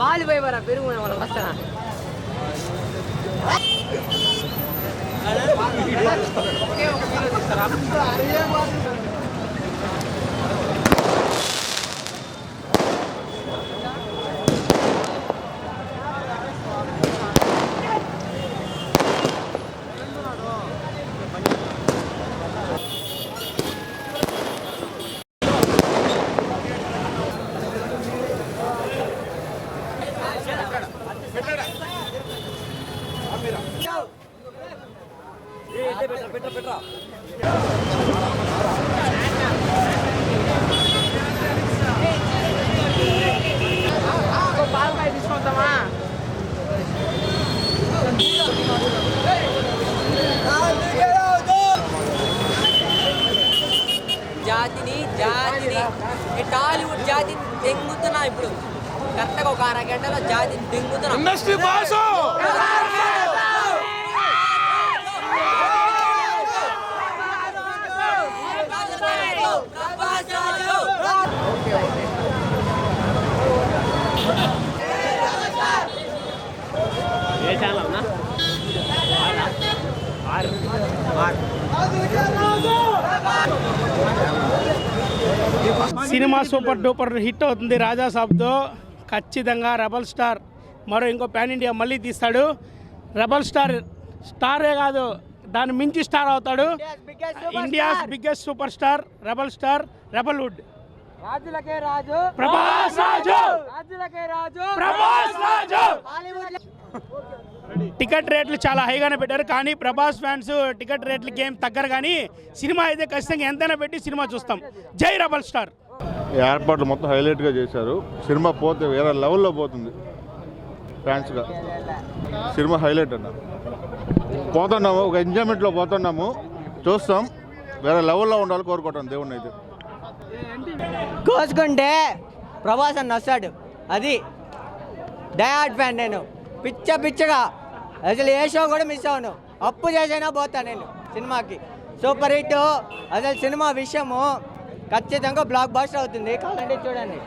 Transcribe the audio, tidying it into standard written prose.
పాలు పోయి వరా పెరుగు వాళ్ళ వస్తానా పాలకాయ తీసుకుంటామా జాతిని ఈ టాలీవుడ్ జాతిని దెంగుతున్నా ఇప్పుడు కరెక్ట్గా ఒక అరగంటలో జాతిని దెంగుతున్నా ఏ ఛానల్ అన్నా సినిమా సూపర్ డూపర్ హిట్ అవుతుంది రాజా సాబ్తో. ఖచ్చితంగా రెబల్ స్టార్ మరో ఇంకో పాన్ ఇండియా మళ్ళీ తీస్తాడు. రెబల్ స్టారే కాదు దాన్ని మించి స్టార్ అవుతాడు. India's biggest super star rebel star రెబల్వుడ్ రాజులకే రాజు ప్రభాస్ రాజు. రాజులకే రాజు ప్రభాస్ రాజు. టికెట్ రేట్లు చాలా హైగానే పెట్టారు కానీ ప్రభాస్ ఫ్యాన్స్ టికెట్ రేట్లకి ఏం తగ్గరు కానీ సినిమా అయితే ఖచ్చితంగా ఎంతైనా పెట్టి సినిమా చూస్తాం. జై రెబల్ స్టార్. ఏర్పాట్లు మొత్తం హైలైట్గా చేశారు. సినిమా పోతే వేరే లెవెల్లో పోతుంది. ఫ్యాన్స్గా సినిమా హైలైట్ అన్న పోతున్నాము, ఒక ఎంజాయ్మెంట్లో పోతున్నాము, చూస్తాం. వేరే లెవెల్లో ఉండాలి కోరుకుంటాం దేవుణ్ణి. అయితే కోసుకుంటే ప్రభాస్ అన్న వస్తాడు. అది డయాడ్ ఫ్యాన్ నేను. పిచ్చగా అసలు ఏ షో కూడా మిస్ అవ్వను. అప్పు చేసైనా పోతా నేను సినిమాకి. Super hit. అసలు సినిమా విషయము ఖచ్చితంగా బ్లాక్ బస్టర్ అవుతుంది. కావాలంటే చూడండి.